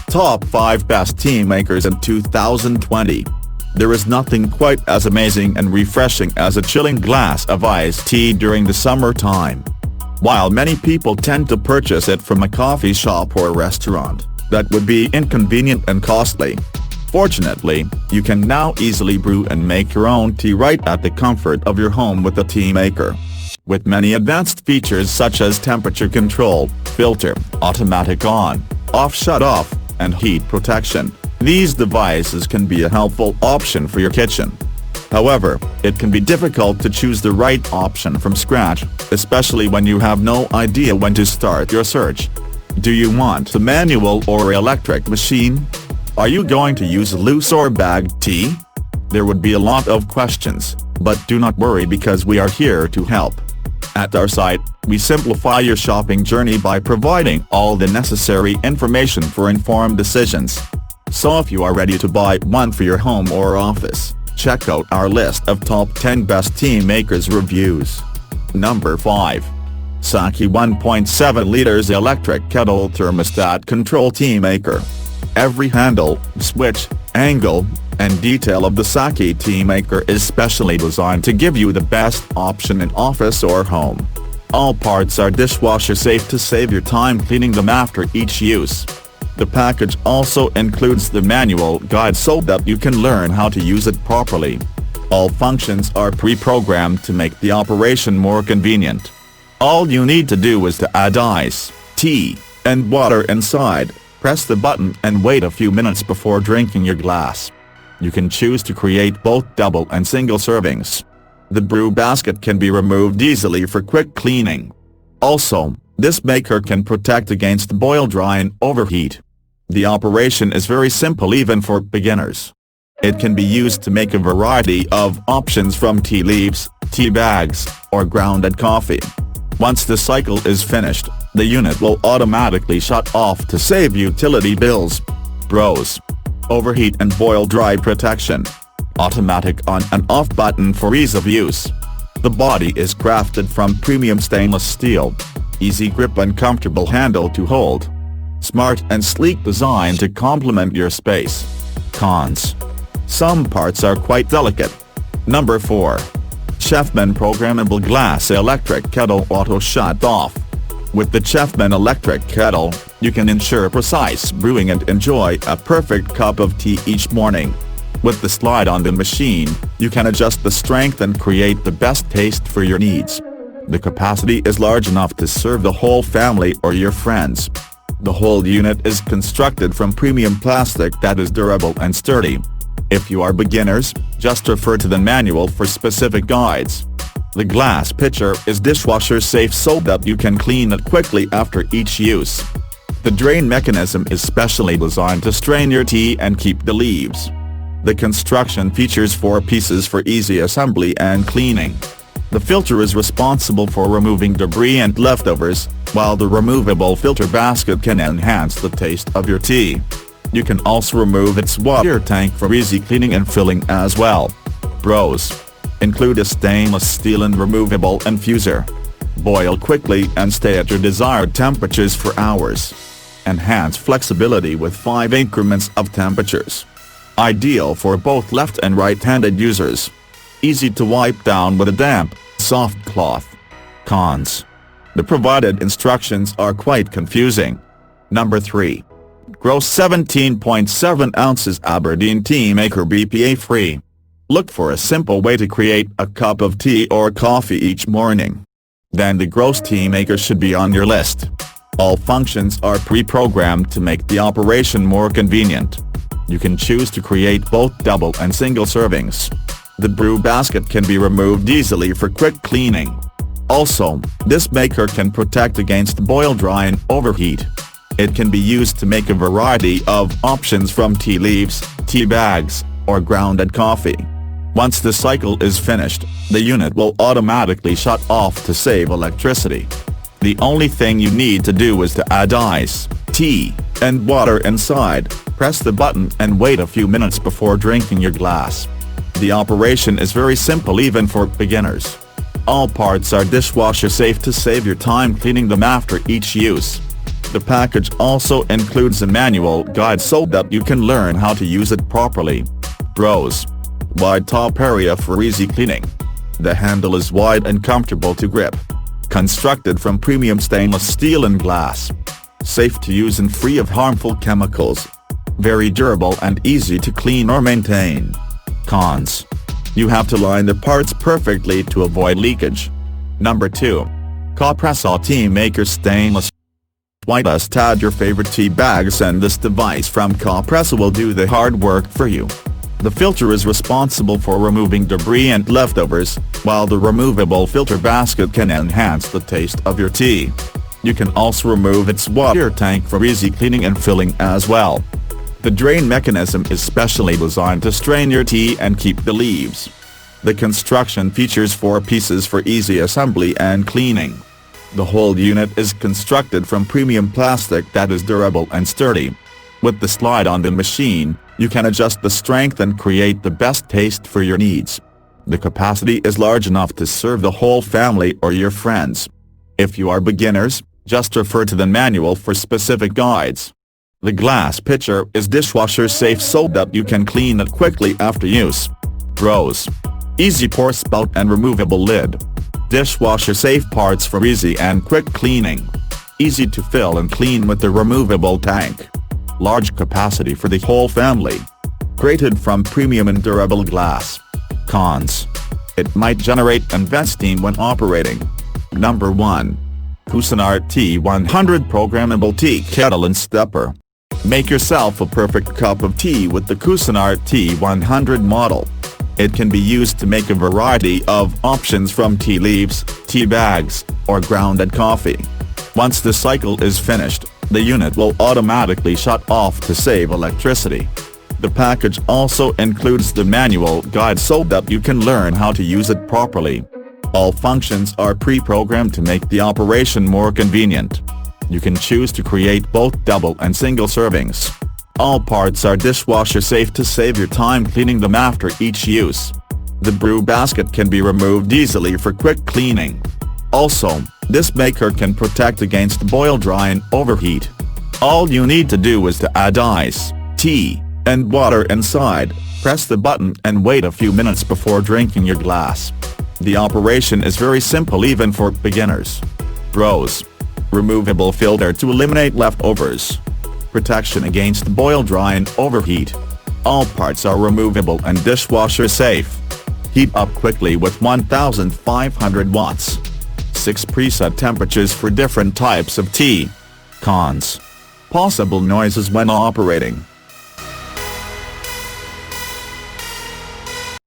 Top 5 Best Tea Makers in 2020. There is nothing quite as amazing and refreshing as a chilling glass of iced tea during the summertime. While many people tend to purchase it from a coffee shop or restaurant, that would be inconvenient and costly. Fortunately, you can now easily brew and make your own tea right at the comfort of your home with a tea maker. With many advanced features such as temperature control, filter, automatic on, off shut-off, and heat protection, these devices can be a helpful option for your kitchen. However, it can be difficult to choose the right option from scratch, especially when you have no idea when to start your search. Do you want a manual or electric machine? Are you going to use loose or bagged tea? There would be a lot of questions, but do not worry because we are here to help. At our site, we simplify your shopping journey by providing all the necessary information for informed decisions. So if you are ready to buy one for your home or office, check out our list of top 10 best tea makers reviews. Number 5. Saki 1.7 liters electric kettle thermostat control tea maker. Every handle, switch, angle, and detail of the Saki tea maker is specially designed to give you the best option in office or home. All parts are dishwasher safe to save your time cleaning them after each use. The package also includes the manual guide so that you can learn how to use it properly. All functions are pre-programmed to make the operation more convenient. All you need to do is to add ice, tea, and water inside, press the button and wait a few minutes before drinking your glass. You can choose to create both double and single servings. The brew basket can be removed easily for quick cleaning. Also, this maker can protect against boil dry and overheat. The operation is very simple even for beginners. It can be used to make a variety of options from tea leaves, tea bags, or grounded coffee. Once the cycle is finished, the unit will automatically shut off to save utility bills. Pros: overheat and boil dry protection. Automatic on and off button for ease of use. The body is crafted from premium stainless steel. Easy grip and comfortable handle to hold. Smart and sleek design to complement your space. Cons: some parts are quite delicate. Number 4. Chefman Programmable Glass Electric Kettle Auto Shut Off. With the Chefman electric kettle, you can ensure precise brewing and enjoy a perfect cup of tea each morning. With the slide-on machine, you can adjust the strength and create the best taste for your needs. The capacity is large enough to serve the whole family or your friends. The whole unit is constructed from premium plastic that is durable and sturdy. If you are beginners, just refer to the manual for specific guides. The glass pitcher is dishwasher safe so that you can clean it quickly after each use. The drain mechanism is specially designed to strain your tea and keep the leaves. The construction features 4 pieces for easy assembly and cleaning. The filter is responsible for removing debris and leftovers, while the removable filter basket can enhance the taste of your tea. You can also remove its water tank for easy cleaning and filling as well. Pros: include a stainless steel and removable infuser. Boil quickly and stay at your desired temperatures for hours. Enhance flexibility with 5 increments of temperatures. Ideal for both left and right-handed users. Easy to wipe down with a damp, soft cloth. Cons: the provided instructions are quite confusing. Number 3. Gross 17.7 ounces Aberdeen Tea Maker BPA-free. Look for a simple way to create a cup of tea or coffee each morning. Then the Gross Tea Maker should be on your list. All functions are pre-programmed to make the operation more convenient. You can choose to create both double and single servings. The brew basket can be removed easily for quick cleaning. Also, this maker can protect against boil dry and overheat. It can be used to make a variety of options from tea leaves, tea bags, or grounded coffee. Once the cycle is finished, the unit will automatically shut off to save electricity. The only thing you need to do is to add ice, tea, and water inside, press the button and wait a few minutes before drinking your glass. The operation is very simple even for beginners. All parts are dishwasher safe to save your time cleaning them after each use. The package also includes a manual guide so that you can learn how to use it properly. Pros: wide top area for easy cleaning. The handle is wide and comfortable to grip. Constructed from premium stainless steel and glass. Safe to use and free of harmful chemicals. Very durable and easy to clean or maintain. Cons: you have to line the parts perfectly to avoid leakage. Number 2. Caprese Tea Maker Stainless. Why just add your favorite tea bags and this device from Caprese will do the hard work for you. The filter is responsible for removing debris and leftovers, while the removable filter basket can enhance the taste of your tea. You can also remove its water tank for easy cleaning and filling as well. The drain mechanism is specially designed to strain your tea and keep the leaves. The construction features 4 pieces for easy assembly and cleaning. The whole unit is constructed from premium plastic that is durable and sturdy. With the slide on the machine, you can adjust the strength and create the best taste for your needs. The capacity is large enough to serve the whole family or your friends. If you are beginners, just refer to the manual for specific guides. The glass pitcher is dishwasher safe so that you can clean it quickly after use. Pros: easy pour spout and removable lid. Dishwasher safe parts for easy and quick cleaning. Easy to fill and clean with the removable tank. Large capacity for the whole family. Created from premium and durable glass. Cons: it might generate and vent steam when operating. Number 1. Cuisinart T100 Programmable Tea Kettle and Stepper. Make yourself a perfect cup of tea with the Cuisinart T100 model. It can be used to make a variety of options from tea leaves, tea bags, or grounded coffee. Once the cycle is finished, the unit will automatically shut off to save electricity. The package also includes the manual guide so that you can learn how to use it properly. All functions are pre-programmed to make the operation more convenient. You can choose to create both double and single servings. All parts are dishwasher safe to save your time cleaning them after each use. The brew basket can be removed easily for quick cleaning. Also, this maker can protect against boil dry and overheat. All you need to do is to add ice, tea, and water inside, press the button and wait a few minutes before drinking your glass. The operation is very simple even for beginners. Pros: removable filter to eliminate leftovers. Protection against boil dry and overheat. All parts are removable and dishwasher safe. Heat up quickly with 1500 watts. 6 preset temperatures for different types of tea. Cons: possible noises when operating.